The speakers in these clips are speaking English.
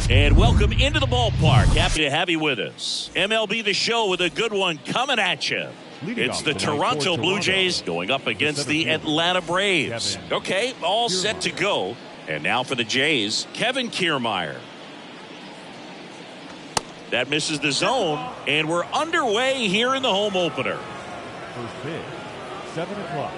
And welcome into the ballpark. Happy to have you with us. MLB The Show with a good one coming at you. It's the Toronto Blue Jays going up against the Atlanta Braves. Okay, all set to go. And now for the Jays, Kevin Kiermaier. That misses the zone, and we're underway here in the home opener. First pitch, 7 o'clock.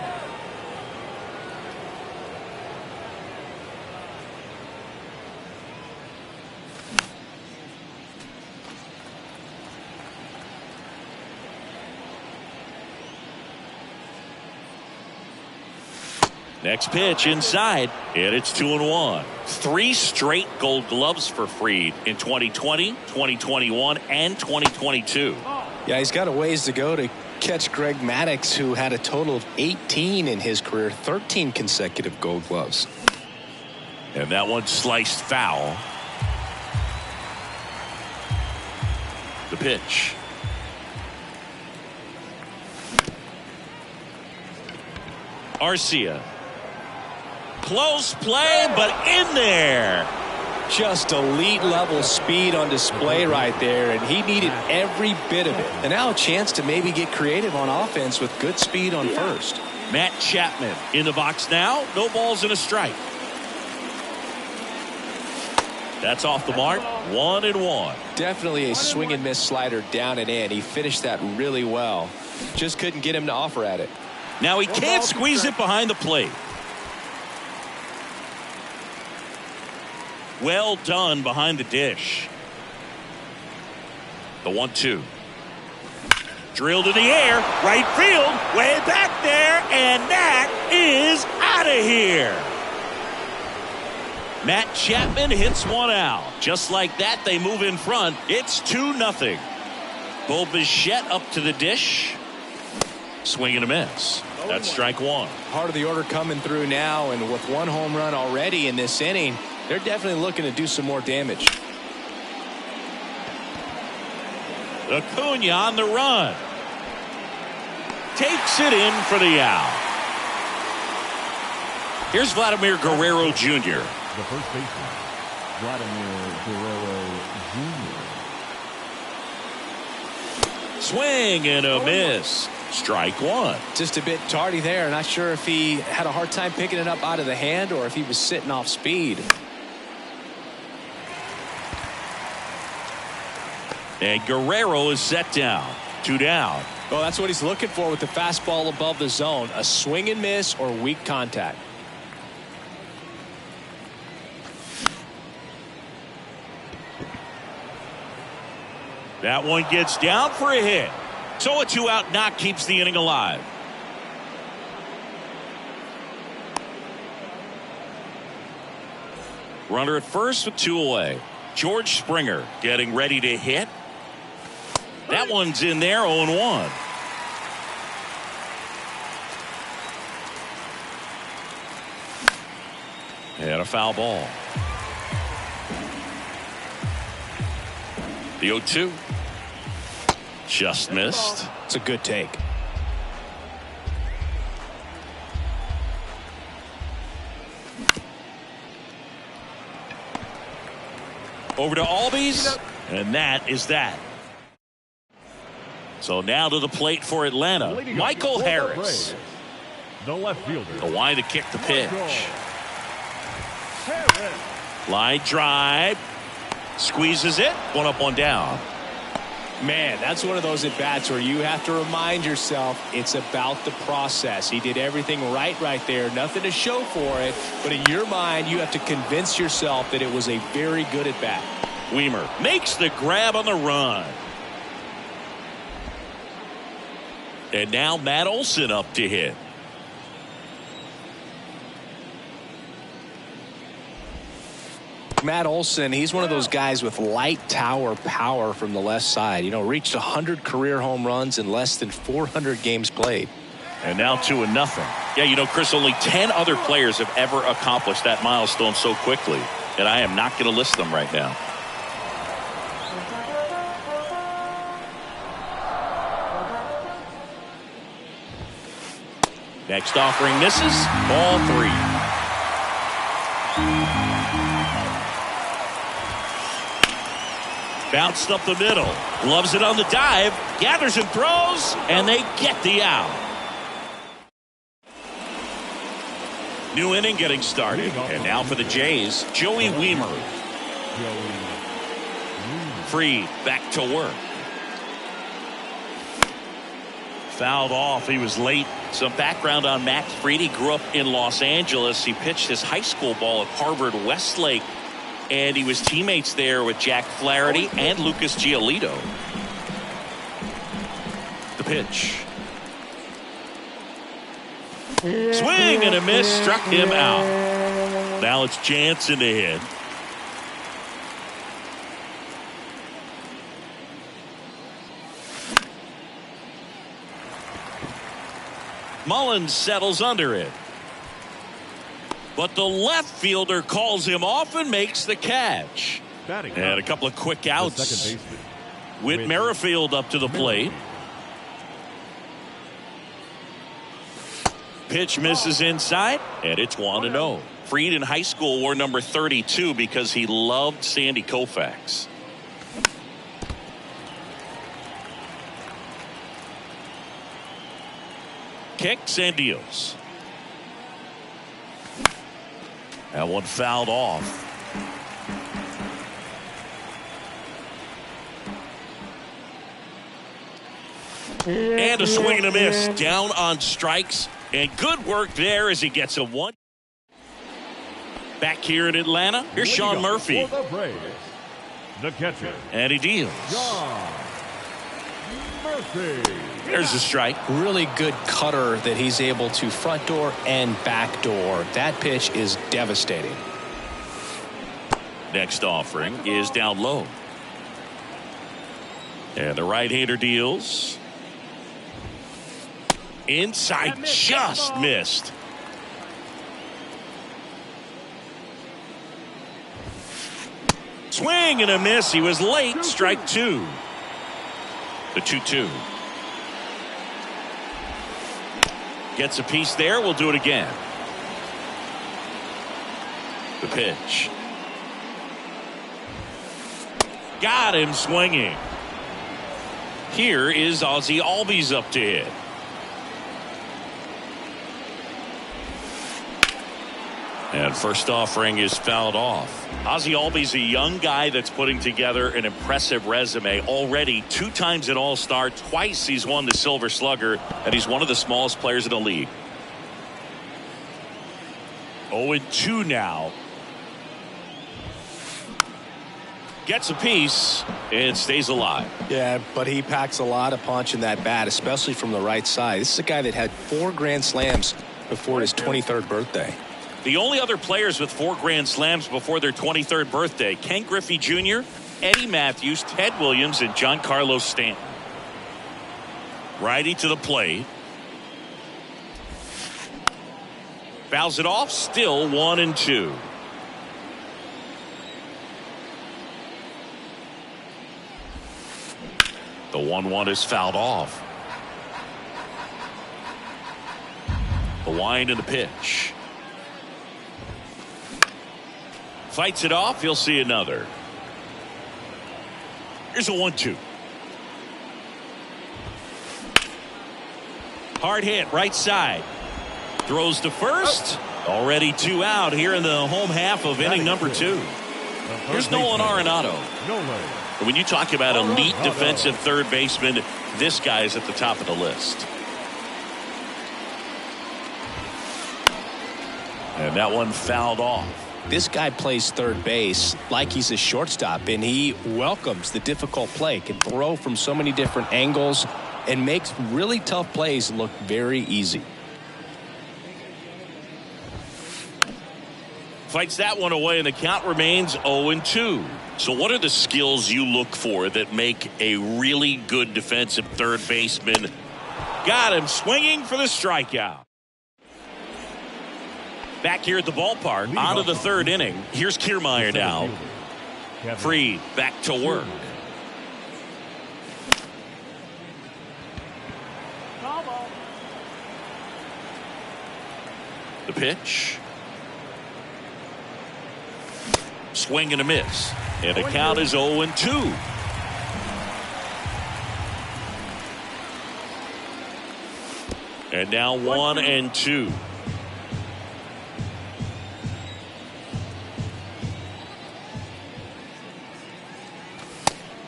Next pitch inside, and it's 2-1. 3 straight Gold Gloves for Fried in 2020, 2021, and 2022. Yeah, he's got a ways to go to catch Greg Maddux, who had a total of 18 in his career, 13 consecutive Gold Gloves. And that one sliced foul. The pitch. Arcia. Close play, but in there. Just elite level speed on display right there, and he needed every bit of it. And now a chance to maybe get creative on offense with good speed on first. Matt Chapman in the box now. No balls and a strike. That's off the mark. 1-1. Definitely a swing and miss slider down and in. He finished that really well. Just couldn't get him to offer at it. Now he can't squeeze it behind the plate. Well done behind the dish. The 1-2. Drilled in the air. Right field. Way back there. And that is out of here. Matt Chapman hits one out. Just like that, they move in front. It's 2-0. Bo Bichette up to the dish. Swing and a miss. That's strike one. Part of the order coming through now, and with 1 home run already in this inning, they're definitely looking to do some more damage. Acuna on the run. Takes it in for the out. Here's Vladimir Guerrero Jr. The first baseman, Vladimir Guerrero Jr. Swing and a miss. Strike one. Just a bit tardy there. Not sure if he had a hard time picking it up out of the hand or if he was sitting off speed. And Guerrero is set down. 2 down. Well, that's what he's looking for with the fastball above the zone. A swing and miss or weak contact. That one gets down for a hit. So a 2-out knock keeps the inning alive. Runner at first with 2 away. George Springer getting ready to hit. That one's in there. 0-1. And a foul ball. The 0-2. Just missed. It's a good take. Over to Albies, and that is that. So now to the plate for Atlanta, Michael Harris. The left fielder. The line to kick the pitch. Line drive. Squeezes it. 1 up, 1 down. Man, that's one of those at-bats where you have to remind yourself it's about the process. He did everything right there. Nothing to show for it. But in your mind, you have to convince yourself that it was a very good at-bat. Weimer makes the grab on the run. And now Matt Olson up to hit. Matt Olson, he's one of those guys with light tower power from the left side. You know, reached 100 career home runs in less than 400 games played. And now 2-0. Yeah, you know, Chris, only 10 other players have ever accomplished that milestone so quickly. And I am not going to list them right now. Next offering misses. Ball 3. Bounced up the middle. Loves it on the dive. Gathers and throws. And they get the out. New inning getting started. And now for the Jays, Joey Weimer. Free back to work. Fouled off. He was late. Some background on Max Fried. He grew up in Los Angeles. He pitched his high school ball at Harvard Westlake. And he was teammates there with Jack Flaherty and Lucas Giolito. The pitch. Swing and a miss. Struck him out. Now it's Jansen to hit. Mullins settles under it. But the left fielder calls him off and makes the catch. And a couple of quick outs. Whit Merrifield up to the plate. Pitch misses inside, and it's 1-0. Fried in high school wore number 32 because he loved Sandy Koufax. Kicks and deals. That one fouled off. And a swing and a miss. Down on strikes. And good work there as he gets a one. Back here in Atlanta, here's Sean Murphy. The catcher. And he deals. Murphy. There's a strike. Really good cutter that he's able to front door and back door. That pitch is devastating. Next offering is down low. And the right-hander deals. Inside, just missed. Swing and a miss. He was late. Strike two. The 2-2. Gets a piece there. We'll do it again. The pitch. Got him swinging. Here is Ozzie Albies up to hit. And first offering is fouled off. Ozzie Albies, a young guy that's putting together an impressive resume. Already 2 times an All-Star, twice he's won the Silver Slugger, and he's one of the smallest players in the league. 0-2 now. Gets a piece and stays alive. Yeah, but he packs a lot of punch in that bat, especially from the right side. This is a guy that had 4 Grand Slams before his 23rd birthday. The only other players with 4 Grand Slams before their 23rd birthday, Ken Griffey Jr., Eddie Matthews, Ted Williams, and Giancarlo Stanton. Righty to the plate. Fouls it off, still 1-2. The 1-1 is fouled off. The wind and the pitch. Fights it off. He'll see another. Here's a 1-2. Hard hit right side. Throws to first. Already 2 out here in the home half of inning number 2. Here's Nolan Arenado. When you talk about elite defensive third baseman, this guy is at the top of the list. And that one fouled off. This guy plays third base like he's a shortstop, and he welcomes the difficult play, can throw from so many different angles, and makes really tough plays look very easy. Fights that one away, and the count remains 0-2. So what are the skills you look for that make a really good defensive third baseman? Got him swinging for the strikeout. Back here at the ballpark, on to the 3rd inning. Here's Kiermaier now. Free, back to work. The pitch. Swing and a miss. And the count is 0-2. And now 1-2.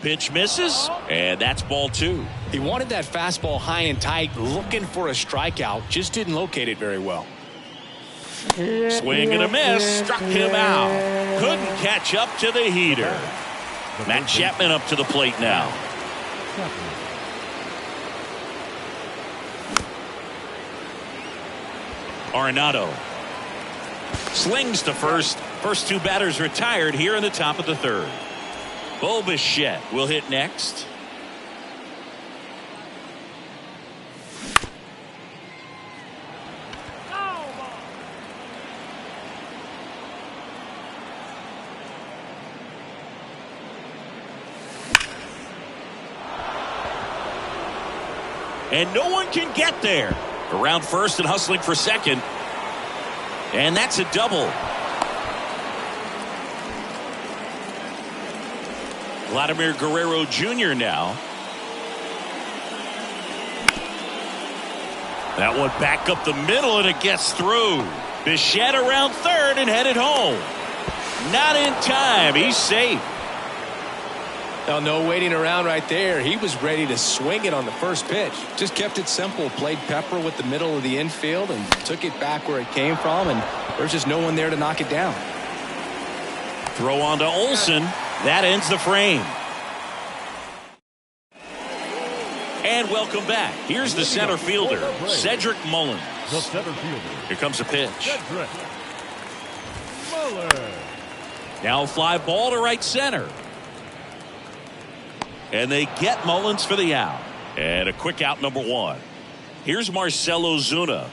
Pitch misses, and that's ball 2. He wanted that fastball high and tight, looking for a strikeout. Just didn't locate it very well. Swing and a miss, struck him out. Couldn't catch up to the heater. Matt Chapman up to the plate now. Arenado slings to first. First 2 batters retired here in the top of the 3rd. Bo Bichette will hit next. And no one can get there. Around first and hustling for second. And that's a double. Vladimir Guerrero Jr. now. That one back up the middle, and it gets through. Bichette around third and headed home. Not in time. He's safe. Now, no waiting around right there. He was ready to swing it on the first pitch. Just kept it simple. Played pepper with the middle of the infield and took it back where it came from, and there's just no one there to knock it down. Throw on to Olsen. That ends the frame. And welcome back. Here's the center fielder, Cedric Mullins. The center fielder. Here comes a pitch. Cedric Mullins. Now a fly ball to right center. And they get Mullins for the out. And a quick out, number 1. Here's Marcell Ozuna.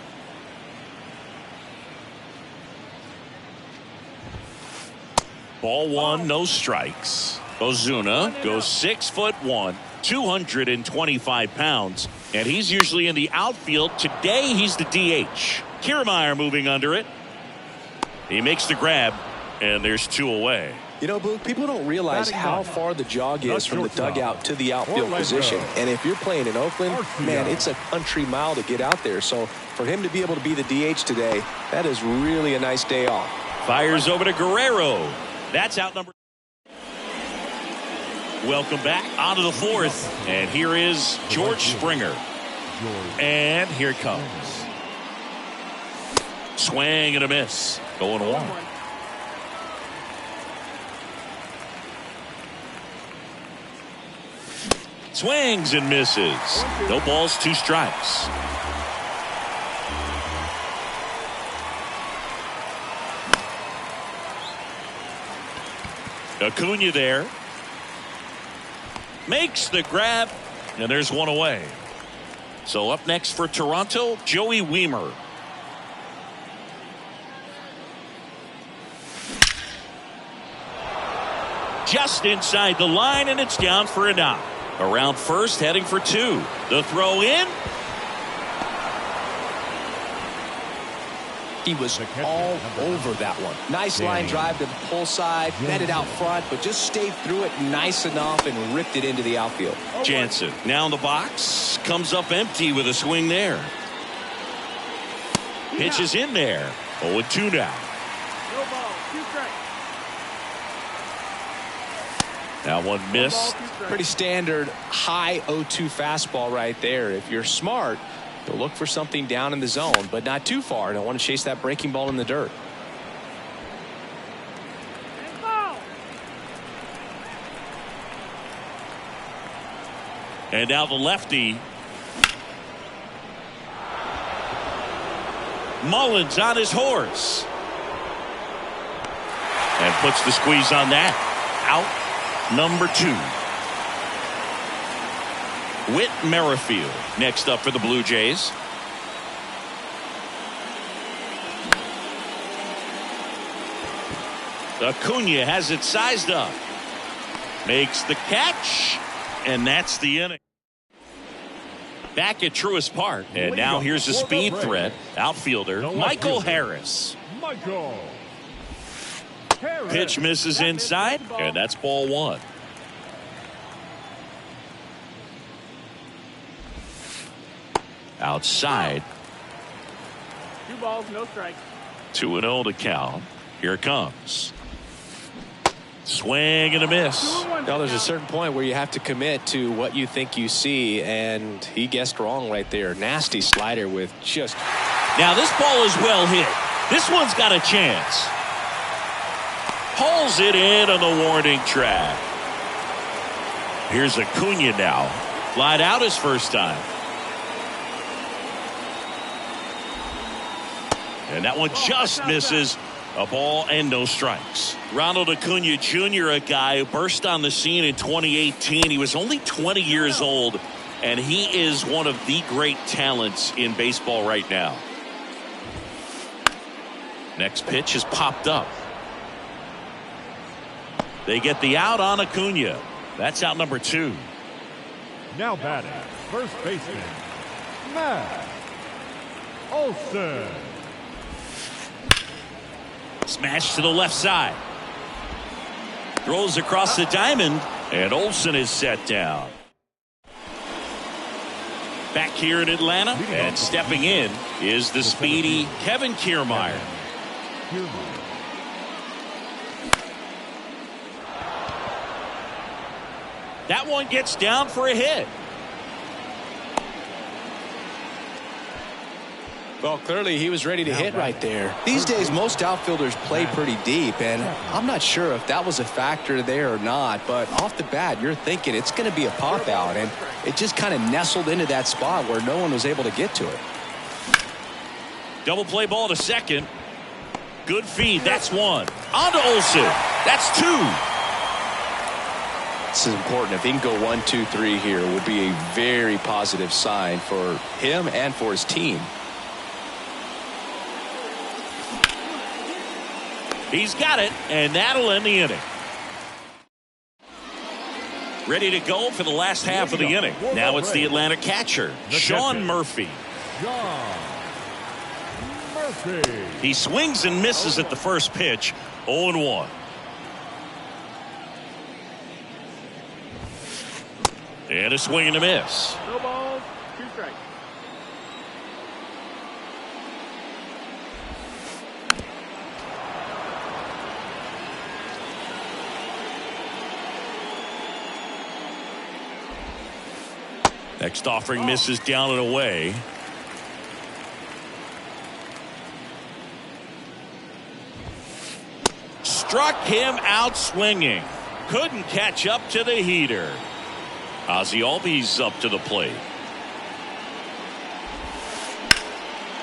Ball 1, no strikes. Ozuna goes 6'1", 225 pounds, and he's usually in the outfield. Today he's the DH. Kiermaier moving under it. He makes the grab, and there's 2 away. You know, Boog, people don't realize how far the jog is from the dugout to the outfield position. And if you're playing in Oakland, man, it's a country mile to get out there. So for him to be able to be the DH today, that is really a nice day off. Fires over to Guerrero. That's out number. Welcome back onto the 4th. And here is George Springer. And here it comes. Swing and a miss. Going 1. Swings and misses. No balls, 2 strikes. Acuna there. Makes the grab, and there's 1 away. So up next for Toronto, Joey Wiemer. Just inside the line, and it's down for a knock. Around first, heading for 2. The throw in. He was all over that one. Nice line drive to the pull side, met it out front, but just stayed through it nice enough and ripped it into the outfield. Jansen now in the box, comes up empty with a swing there. Pitch is in there. 0-2 now. Now 1 missed. Pretty standard high 0-2 fastball right there. If you're smart, you'll look for something down in the zone, but not too far. Don't want to chase that breaking ball in the dirt. And now the lefty. Mullins on his horse. And puts the squeeze on that. Out number 2. Whit Merrifield next up for the Blue Jays. Acuna has it sized up. Makes the catch. And that's the inning. Back at Truist Park. And now here's a speed threat. Outfielder Michael Harris. Pitch misses inside. And that's ball 1. Outside 2 balls, no strikes. 2-0 to count. Here it comes. Swing and a miss. Now there's a certain point where you have to commit to what you think you see, and he guessed wrong right there. Nasty slider with just. Now this ball is well hit. This one's got a chance. Hauls it in on the warning track. Here's Acuna now. Flied out his first time. And that one just misses. A ball and no strikes. Ronald Acuna Jr., a guy who burst on the scene in 2018. He was only 20 years old, and he is one of the great talents in baseball right now. Next pitch has popped up. They get the out on Acuna. That's out number 2. Now batting, first baseman, Matt Olson. Smash to the left side. Throws across the diamond, and Olson is set down. Back here in Atlanta, and stepping in is the speedy Kevin Kiermaier. That one gets down for a hit. Well, clearly he was ready to hit right there. These days, most outfielders play pretty deep, and I'm not sure if that was a factor there or not, but off the bat, you're thinking it's going to be a pop out, and it just kind of nestled into that spot where no one was able to get to it. Double play ball to second. Good feed. That's one. On to Olson. That's 2. This is important. If he can go 1, 2, 3 here, it would be a very positive sign for him and for his team. He's got it, and that'll end the inning. Ready to go for the last half of the inning. Now it's the Atlanta catcher, Sean Murphy. He swings and misses at the first pitch, 0-1. And a swing and a miss. No balls, 2 strikes. Next offering misses down and away. Struck him out swinging. Couldn't catch up to the heater. Ozzie Albies up to the plate.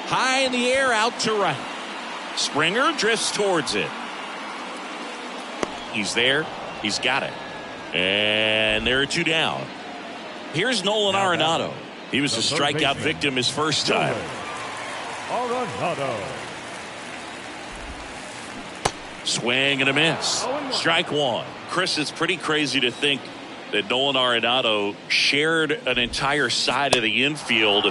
High in the air, out to right. Springer drifts towards it. He's there. He's got it. And there are 2 down. Here's Nolan Arenado. He was a strikeout victim his first time. Arenado. Swing and a miss. Strike 1. Chris, it's pretty crazy to think that Nolan Arenado shared an entire side of the infield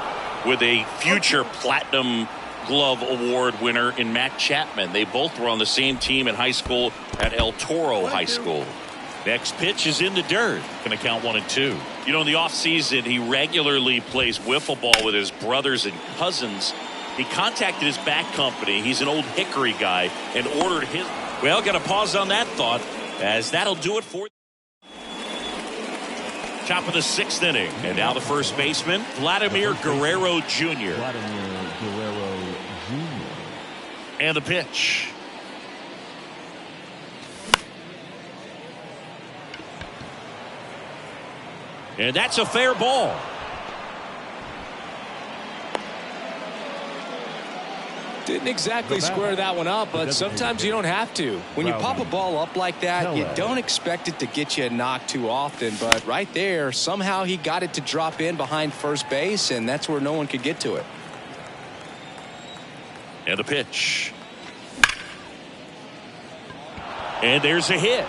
with a future Platinum Glove Award winner in Matt Chapman. They both were on the same team in high school at El Toro High School. Next pitch is in the dirt. Going to count 1 and 2. You know, in the offseason, he regularly plays wiffle ball with his brothers and cousins. He contacted his bat company. He's an old Hickory guy and ordered his. Well, got to pause on that thought, as that'll do it for top of the 6th inning. And now the first baseman, Vladimir Guerrero Jr. And the pitch. And that's a fair ball. Didn't exactly square that one up, but sometimes you don't have to. When you pop a ball up like that, you don't expect it to get you a knock too often, but right there, somehow he got it to drop in behind first base, and that's where no one could get to it. And the pitch. And there's a hit.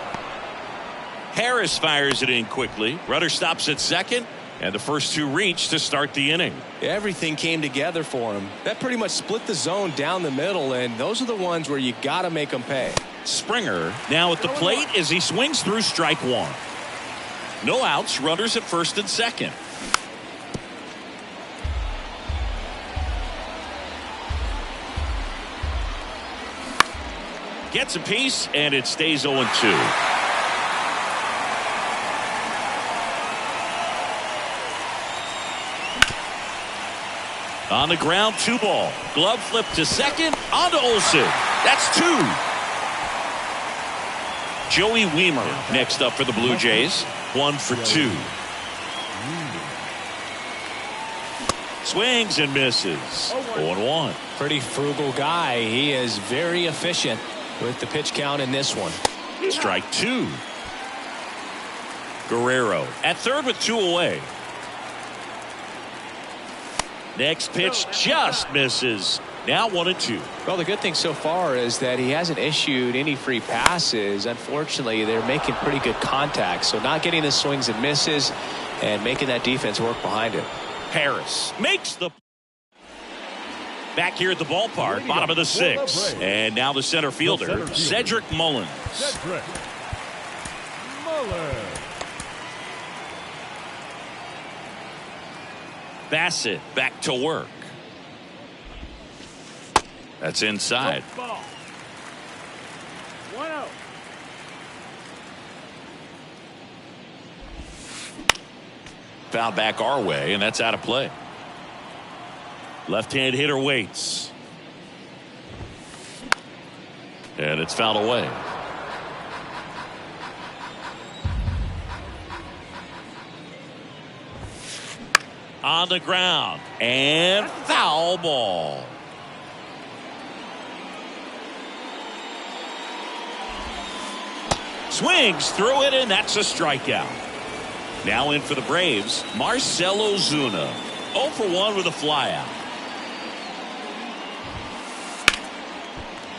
Harris fires it in quickly. Rudder stops at second, and the first 2 reach to start the inning. Everything came together for him. That pretty much split the zone down the middle, and those are the ones where you got to make them pay. Springer now at the plate as he swings through strike 1. No outs, runners at first and second. gets a piece, and it stays 0-2. On the ground, 2 ball. Glove flip to second, on to Olsen. That's 2. Joey Weimer next up for the Blue Jays. 1 for 2. Swings and misses. 0-1. Pretty frugal guy. He is very efficient with the pitch count in this one. Strike 2. Guerrero at third with 2 away. Next pitch just misses. Now 1-2. Well, the good thing so far is that he hasn't issued any free passes. Unfortunately, they're making pretty good contact. So not getting the swings and misses and making that defense work behind it. Harris makes the back here at the ballpark, bottom of the 6th. And now the center fielder, Cedric Mullins. Cedric Mullins. Bassett back to work. That's inside. Ball. 1-0. Foul back our way, and that's out of play. Left-hand hitter waits. And it's fouled away. On the ground. And foul ball. Swings through it, and that's a strikeout. Now in for the Braves, Marcell Ozuna. 0 for 1 with a flyout.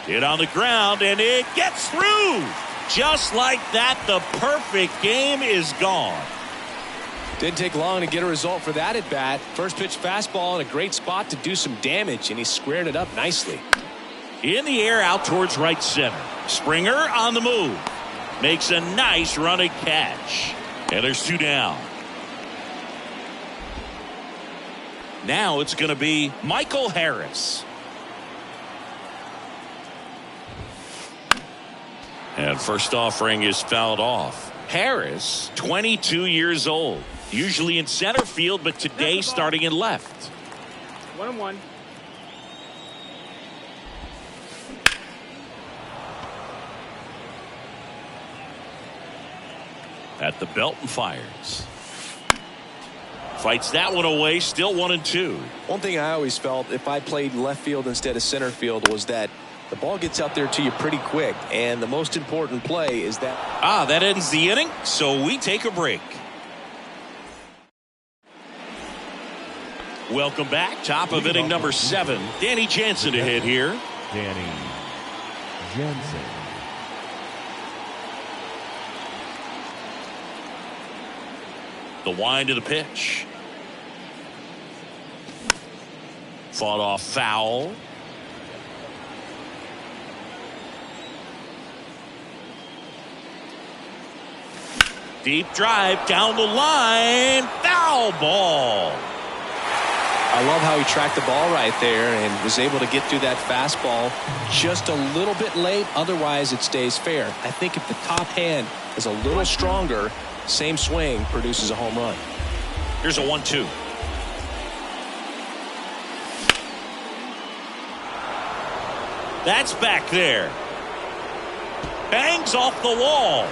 Hit on the ground, and it gets through. Just like that, the perfect game is gone. Didn't take long to get a result for that at bat. First pitch fastball in a great spot to do some damage, and he squared it up nicely. In the air out towards right center. Springer on the move. Makes a nice running catch. And there's 2 down. Now it's going to be Michael Harris. And first offering is fouled off. Harris, 22 years old. Usually in center field, but today starting in left. 1-1. At the belt and fires. Fights that one away, still 1-2. One thing I always felt if I played left field instead of center field was that the ball gets out there to you pretty quick, and the most important play is that. That ends the inning, so we take a break. Welcome back. Top of inning number 7. Danny Jansen to hit here. Danny Jansen. The wind of the pitch. Fought off foul. Deep drive down the line. Foul ball. I love how he tracked the ball right there and was able to get through that fastball just a little bit late. Otherwise, it stays fair. I think if the top hand is a little stronger, same swing produces a home run. Here's a 1-2. That's back there. Bangs off the wall.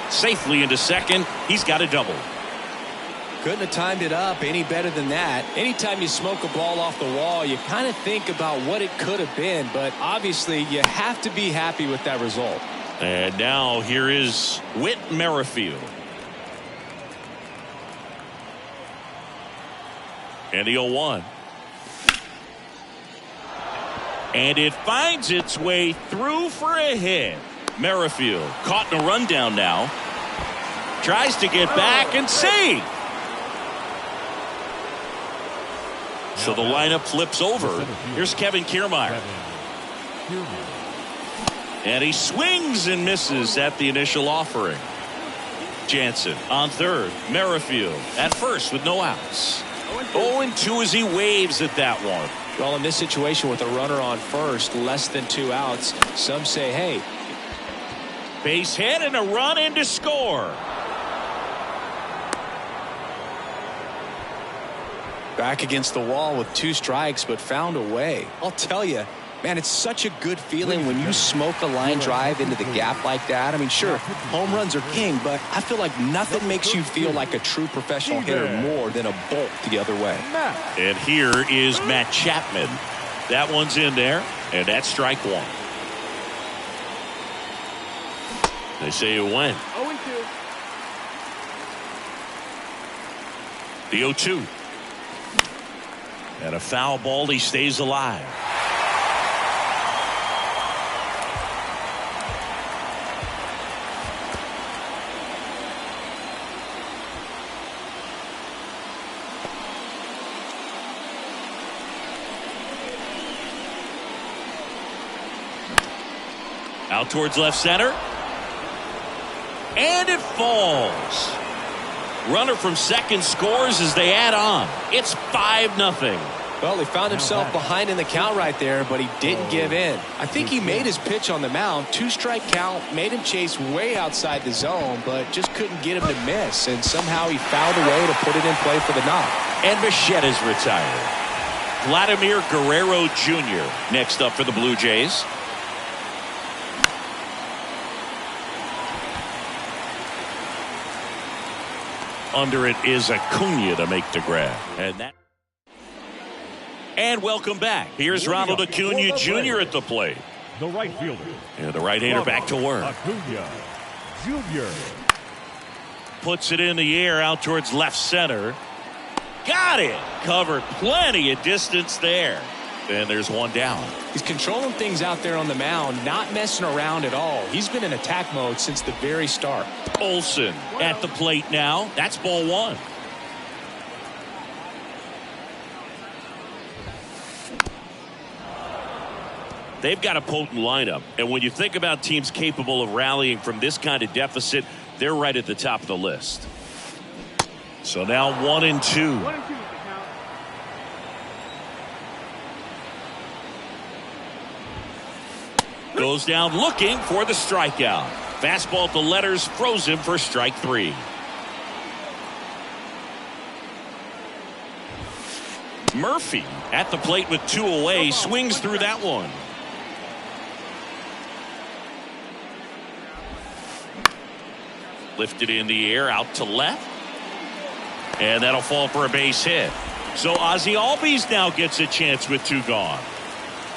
Safely into second. He's got a double. Couldn't have timed it up any better than that. Anytime you smoke a ball off the wall, you kind of think about what it could have been, but obviously you have to be happy with that result. And now here is Whit Merrifield. And the 0-1. And it finds its way through for a hit. Merrifield caught in a rundown now. Tries to get back and save. So the lineup flips over. Here's Kevin Kiermaier. And he swings and misses at the initial offering. Jansen on third. Merrifield at first with no outs. 0-2 as he waves at that one. Well, in this situation with a runner on first, less than 2 outs, some say, hey. Base hit and a run in to score. Back against the wall with 2 strikes, but found a way. I'll tell you, man, it's such a good feeling when you smoke a line drive into the gap like that. I mean, sure, home runs are king, but I feel like nothing makes you feel like a true professional hitter more than a bolt the other way. And here is Matt Chapman. That one's in there, and that's strike 1. They say it went. 0-2. The 0-2. And a foul ball. He stays alive. Out towards left center. And it falls. Runner from second scores as they add on. It's 5-0. Well, he found himself behind in the count right there, but he didn't give in. I think he made his pitch on the mound. 2-strike count, made him chase way outside the zone, but just couldn't get him to miss. And somehow he found a way to put it in play for the knock. And Machetta's retired. Vladimir Guerrero Jr. next up for the Blue Jays. Under it is Acuna to make the grab. And welcome back. Here's Ronald Acuna Jr. at the plate. The right fielder. And the right-hander back to work. Acuna Jr. Puts it in the air out towards left center. Got it. Covered plenty of distance there. And there's one down. He's controlling things out there on the mound, not messing around at all. He's been in attack mode since the very start. Olsen at the plate now. That's ball 1. They've got a potent lineup. And when you think about teams capable of rallying from this kind of deficit, they're right at the top of the list. So now 1-2. 1-2. Goes down looking for the strikeout. Fastball at the letters froze him for strike 3. Murphy at the plate with 2 away. Swings through that one. Lifted in the air out to left. And that'll fall for a base hit. So Ozzie Albies now gets a chance with 2 gone.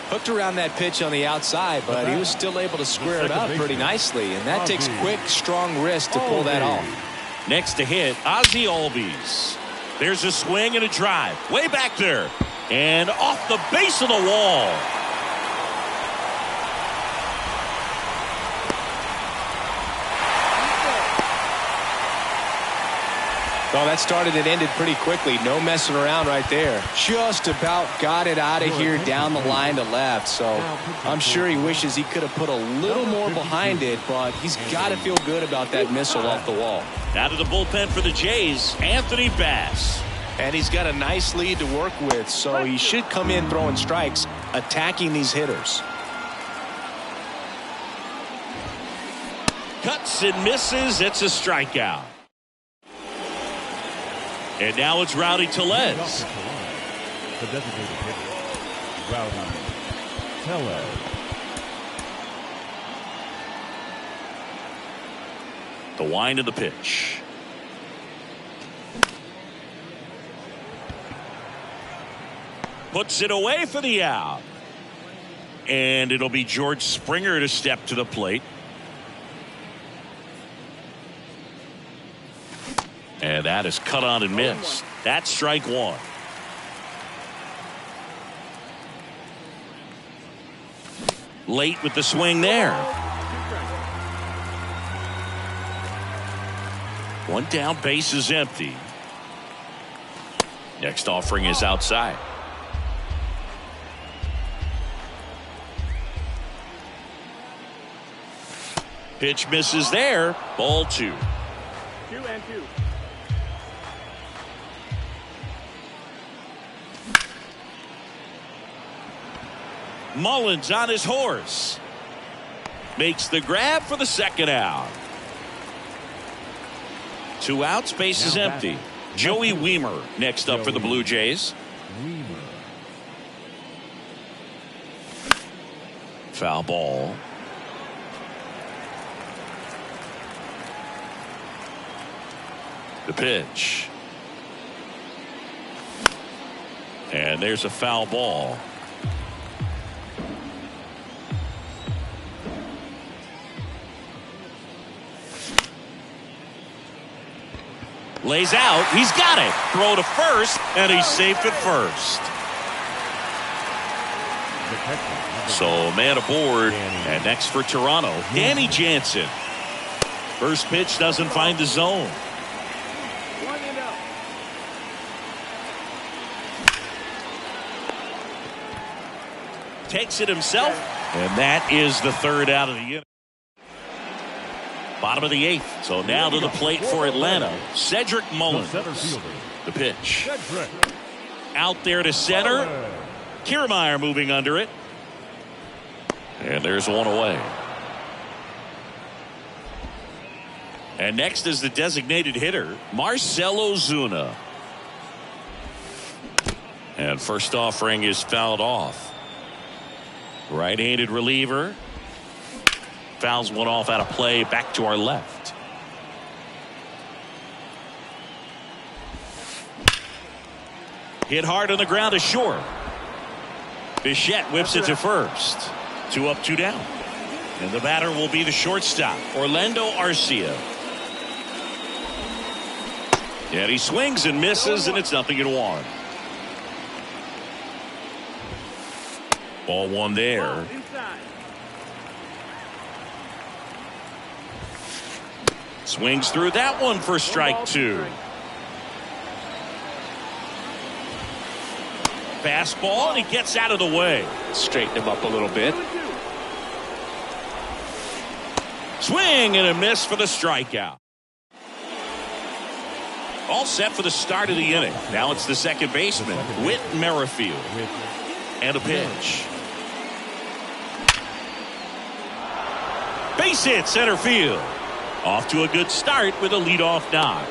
Hooked around that pitch on the outside, but he was still able to square it up pretty nicely, and that takes quick, strong wrist to pull that off. Next to hit, Ozzie Albies. There's a swing and a drive. Way back there. And off the base of the wall. Well, that started and ended pretty quickly. No messing around right there. Just about got it out of here down the line to left. So I'm sure he wishes he could have put a little more behind it, but he's got to feel good about that missile off the wall. Now to the bullpen for the Jays, Anthony Bass. And he's got a nice lead to work with, so he should come in throwing strikes, attacking these hitters. Cuts and misses. It's a strikeout. And now it's Rowdy Tellez. The designated hitter, Rowdy Tellez. The wind of the pitch. Puts it away for the out. And it'll be George Springer to step to the plate. And that is cut on and missed. That's strike 1. Late with the swing there. One down, base is empty. Next offering is outside. Pitch misses there. Ball 2. 2-2. Mullins on his horse. Makes the grab for the second out. 2 outs, base is empty. Joey Wiemer next up for the Blue Jays. Foul ball. The pitch. And there's a foul ball. Lays out. He's got it. Throw to first, and he's safe at first. So man aboard, and next for Toronto, Danny Jansen. First pitch doesn't find the zone. Takes it himself, and that is the third out of the inning. Bottom of the 8th. So now to the plate for Atlanta, Cedric Mullins. The pitch. Out there to center. Kiermaier moving under it. And there's one away. And next is the designated hitter, Marcell Ozuna. And first offering is fouled off. Right-handed reliever. Fouls one off out of play, back to our left. Hit hard on the ground to short. Bichette whips it to first. 2 up, 2 down. And the batter will be the shortstop, Orlando Arcia. And he swings and misses, and it's 0-1. Ball 1 there. Swings through that one for strike 2. Fastball, and he gets out of the way. Straighten him up a little bit. Swing and a miss for the strikeout. All set for the start of the inning. Now it's the second baseman, Whit Merrifield. And a pitch. Base hit center field. Off to a good start with a leadoff knock.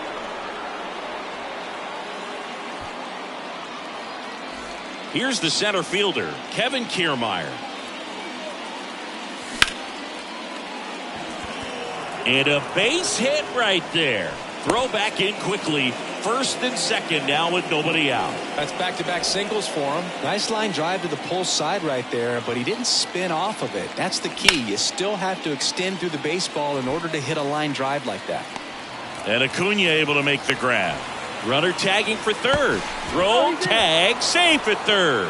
Here's the center fielder, Kevin Kiermaier. And a base hit right there. Throw back in quickly. First and second now with nobody out. That's back-to-back singles for him. Nice line drive to the pull side right there, but he didn't spin off of it. That's the key. You still have to extend through the baseball in order to hit a line drive like that. And Acuna able to make the grab. Runner tagging for third. Throw, tag, safe at third.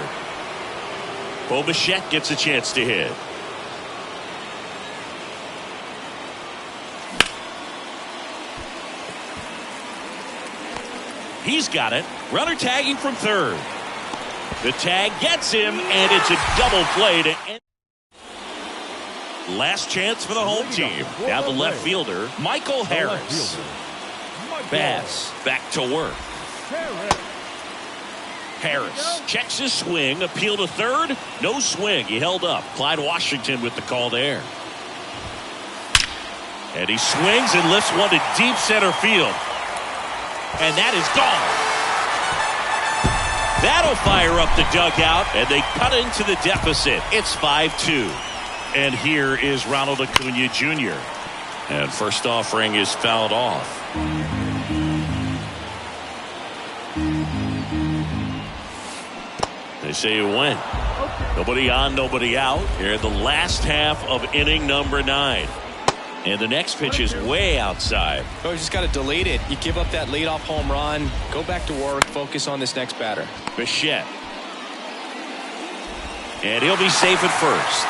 Bo Bichette gets a chance to hit. He's got it. Runner tagging from third. The tag gets him, and it's a double play to end. Last chance for the home team. Now the left fielder, Michael Harris. Bass back to work. Harris checks his swing. Appeal to third. No swing. He held up. Clyde Washington with the call there. And he swings and lifts one to deep center field. And that is gone. That'll fire up the dugout, and they cut into the deficit. It's 5-2. And here is Ronald Acuna Jr. And first offering is fouled off. They say it went. Nobody on, nobody out. Here in the last half of inning number 9. And the next pitch is way outside. Oh, you just got to delete it. You give up that leadoff home run. Go back to work. Focus on this next batter. Bichette. And he'll be safe at first.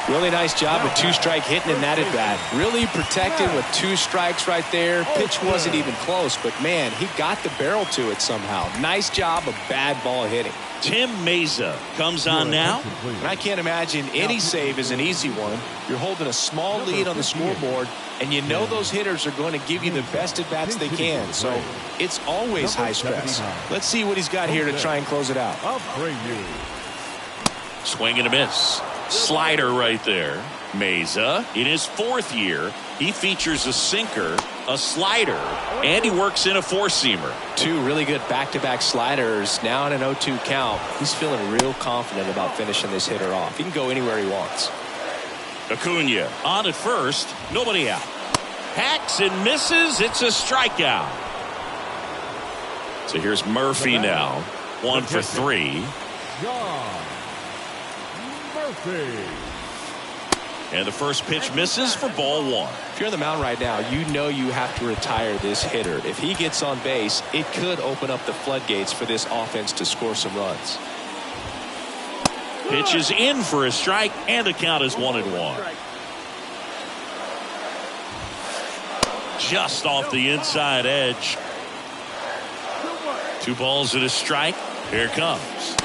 Really nice job with 2-strike hitting in that at bat. Really protected with 2 strikes right there. Pitch wasn't even close, but man, he got the barrel to it somehow. Nice job of bad ball hitting. Tim Meza comes on now. And I can't imagine any save is an easy one. You're holding a small lead on the scoreboard, and you know those hitters are going to give you the best at bats they can. So it's always high stress. Let's see what he's got here to try and close it out. Swing and a miss. Slider right there. Meza, in his 4th year, he features a sinker, a slider, and he works in a 4-seamer. 2 really good back-to-back sliders. Now in an 0-2 count. He's feeling real confident about finishing this hitter off. He can go anywhere he wants. Acuna on at first. Nobody out. Hacks and misses. It's a strikeout. So here's Murphy now. 1 for 3. John Murphy. And the first pitch misses for ball 1. If you're on the mound right now, you know you have to retire this hitter. If he gets on base, it could open up the floodgates for this offense to score some runs. Pitch is in for a strike, and the count is 1-1. Just off the inside edge. 2 balls and a strike. Here it comes.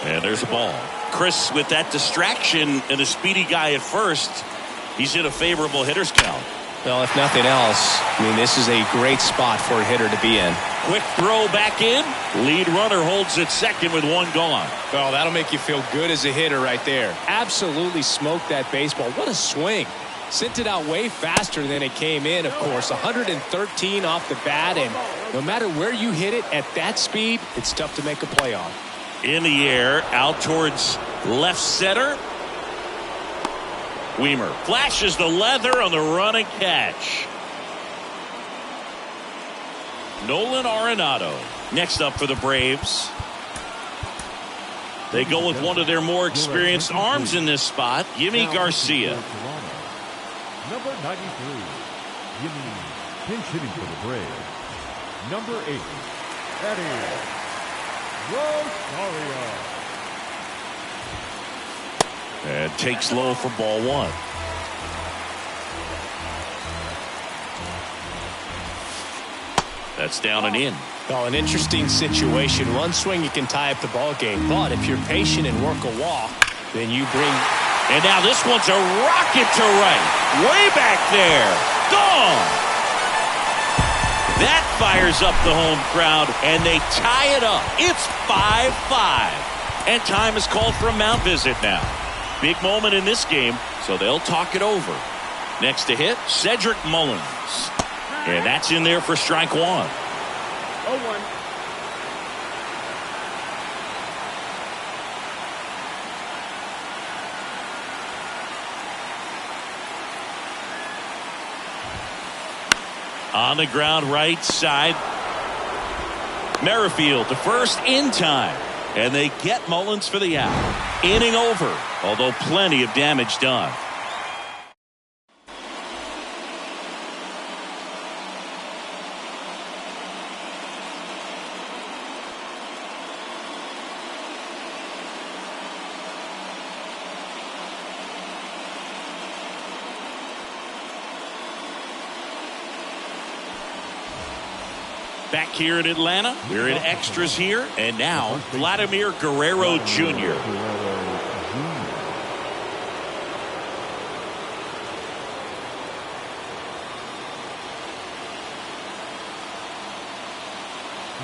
And there's a ball. Chris, with that distraction and a speedy guy at first, he's in a favorable hitter's count. Well, if nothing else, I mean, this is a great spot for a hitter to be in. Quick throw back in. Lead runner holds at second with 1 gone. Well, that'll make you feel good as a hitter right there. Absolutely smoked that baseball. What a swing. Sent it out way faster than it came in, of course. 113 off the bat, and no matter where you hit it at that speed, it's tough to make a play on. In the air, out towards left center. Weimer flashes the leather on the run and catch. Nolan Arenado next up for the Braves. They go with one of their more experienced arms in this spot, Yimi Garcia. Number 93, Yimi, pinch hitting for the Braves. Number 8, Eddie Rosario. And takes low for ball 1. That's down and in. Well, an interesting situation. One swing you can tie up the ball game, but if you're patient and work a walk, then you bring. And now this one's a rocket to right. Way back there. Gone. That fires up the home crowd, and they tie it up. It's 5-5. And time is called for a mound visit now. Big moment in this game, so they'll talk it over. Next to hit, Cedric Mullins. And that's in there for strike 1. 0-1. On the ground right side. Merrifield to first in time. And they get Mullins for the out. Inning over, although plenty of damage done. Back here in Atlanta, we're in extras here, and now Vladimir Guerrero Jr.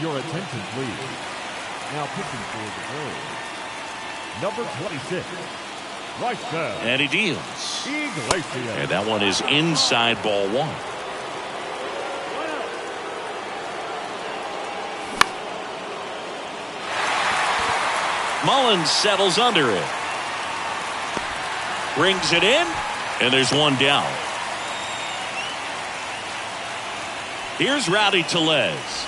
Your attention, please. Now pitching for the Braves. Number 26, right there. And he deals. Iglesias. And that one is inside ball 1. Mullins settles under it. Brings it in, and there's one down. Here's Rowdy Tellez.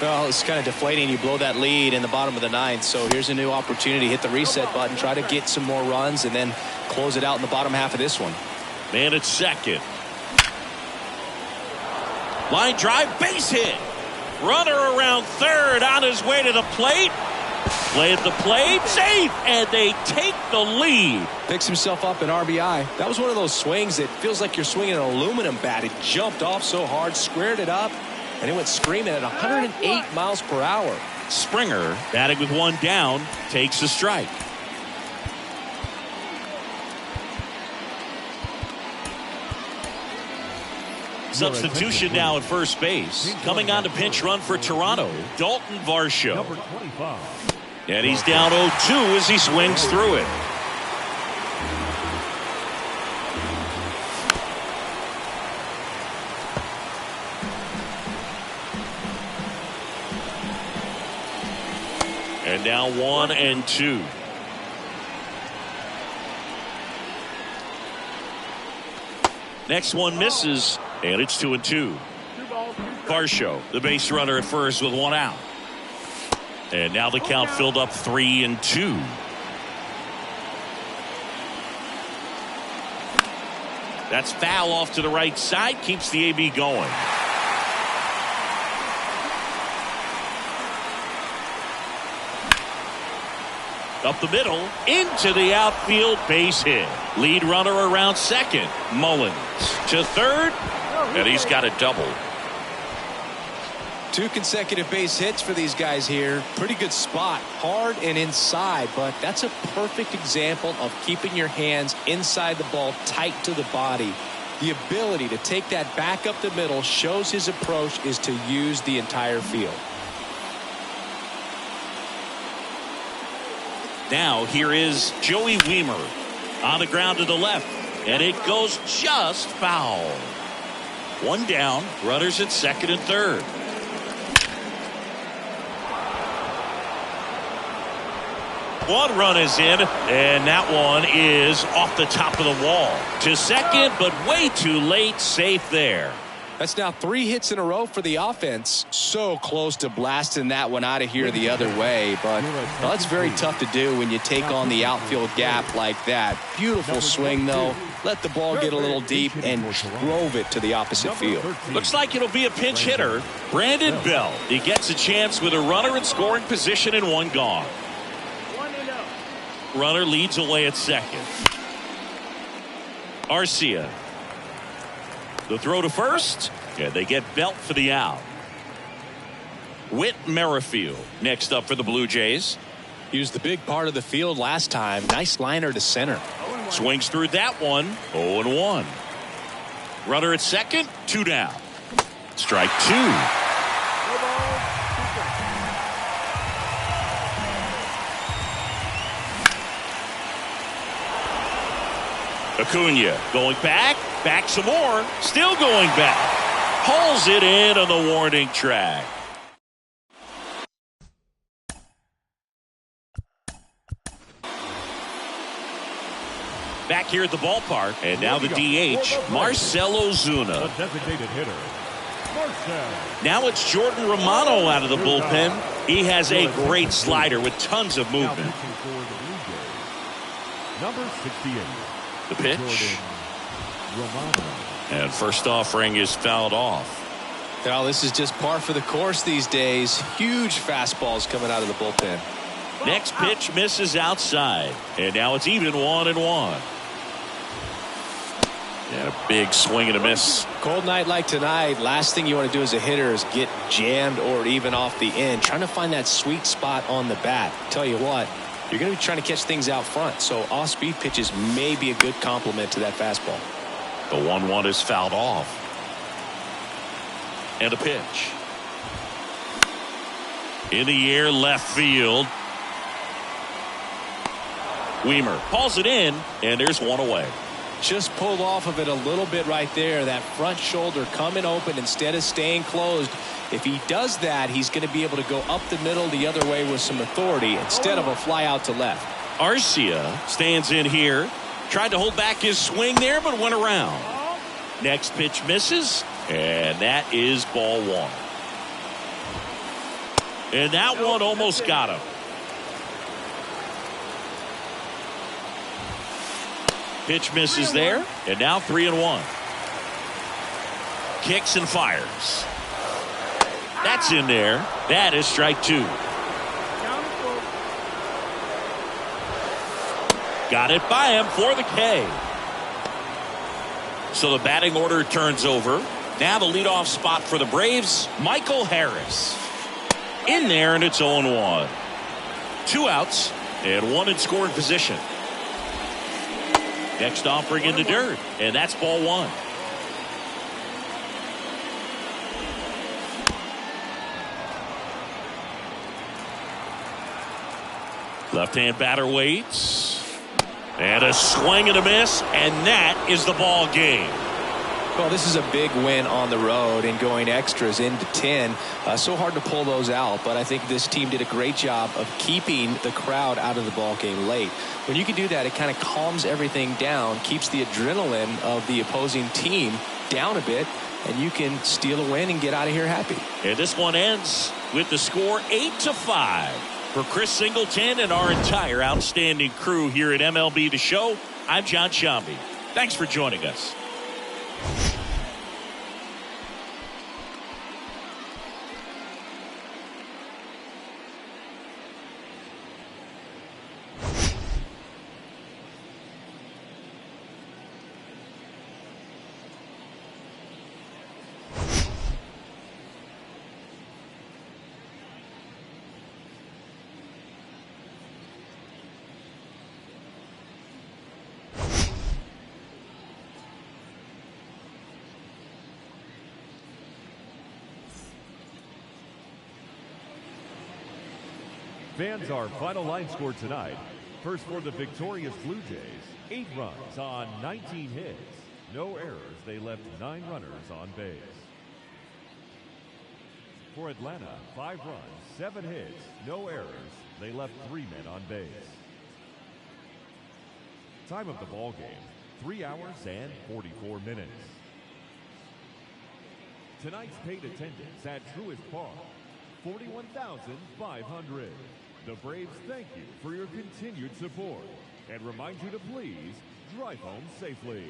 Well, it's kind of deflating. You blow that lead in the bottom of the 9th, so here's a new opportunity. Hit the reset button, try to get some more runs, and then close it out in the bottom half of this one. Man at second. Line drive, base hit. Runner around third on his way to the plate. Play at the plate, safe, and they take the lead. Picks himself up an RBI. That was one of those swings that feels like you're swinging an aluminum bat. It jumped off so hard, squared it up, and it went screaming at 108 miles per hour. Springer, batting with one down, takes a strike. Substitution now at first base. Coming on to pinch run for Toronto, Dalton Varsho. Number 25, And he's down 0-2 as he swings through it. And now 1-2. Next one misses, and it's 2-2. Varsho, the base runner at first with one out. And now the count filled up 3-2. That's foul off to the right side, keeps the AB going. Up the middle, into the outfield, base hit. Lead runner around second. Mullins to third, and he's got a double. 2 consecutive base hits for these guys here. Pretty good spot, hard and inside, but that's a perfect example of keeping your hands inside the ball, tight to the body. The ability to take that back up the middle shows his approach is to use the entire field. Now here is Joey Wiemer on the ground to the left, and it goes just foul. One down, runners at second and third. One run is in, and that one is off the top of the wall. To second, but way too late, safe there. That's now 3 hits in a row for the offense. So close to blasting that one out of here the other way, but well, that's very tough to do when you take on the outfield gap like that. Beautiful swing, though. Let the ball get a little deep and drove it to the opposite field. Looks like it'll be a pinch hitter. Brandon Bell. He gets a chance with a runner in scoring position and one gone. Runner leads away at second. Arcia. The throw to first, and they get Belt for the out. Whit Merrifield next up for the Blue Jays. He was the big part of the field last time. Nice liner to center. Swings through that one. 0-1. Runner at second, 2 down. Strike 2. Acuna going back some more, still going back. Hauls it in on the warning track. Back here at the ballpark, and now the DH, Marcell Ozuna. Designated hitter, Marcell. Now it's Jordan Romano out of the bullpen. He has a great slider with tons of movement. Number 68. The pitch. And first offering is fouled off. Well, this is just par for the course these days. Huge fastballs coming out of the bullpen. Next pitch misses outside. And now it's even 1-1. And a big swing and a miss. Cold night like tonight, last thing you want to do as a hitter is get jammed or even off the end. Trying to find that sweet spot on the bat. Tell you what, you're going to be trying to catch things out front, so off-speed pitches may be a good complement to that fastball. The 1-1 is fouled off. And a pitch. In the air, left field. Wiemer calls it in, and there's one away. Just pulled off of it a little bit right there. That front shoulder coming open instead of staying closed. If he does that, he's going to be able to go up the middle the other way with some authority instead of a fly out to left. Arcia stands in here. Tried to hold back his swing there, but went around. Next pitch misses, and that is ball 1. And that one almost got him. Pitch misses there, and now 3-1. Kicks and fires. That's in there. That is strike 2. Got it by him for the K. So the batting order turns over. Now the leadoff spot for the Braves, Michael Harris. In there, and it's 0-1. 2 outs and 1 in scoring position. Next offering in the dirt, and that's ball 1. Left-hand batter waits. And a swing and a miss, and that is the ball game. Well, this is a big win on the road and going extras into 10. So hard to pull those out, but I think this team did a great job of keeping the crowd out of the ball game late. When you can do that, it kind of calms everything down, keeps the adrenaline of the opposing team down a bit, and you can steal a win and get out of here happy. And this one ends with the score 8-5. For Chris Singleton and our entire outstanding crew here at MLB The Show, I'm John Shambi. Thanks for joining us. Fans, our final line score tonight. First for the victorious Blue Jays, 8 runs on 19 hits. No errors. They left 9 runners on base. For Atlanta, 5 runs, 7 hits, no errors. They left 3 men on base. Time of the ball game, 3 hours and 44 minutes. Tonight's paid attendance at Truist Park, 41,500. The Braves thank you for your continued support and remind you to please drive home safely.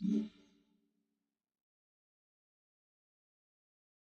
you.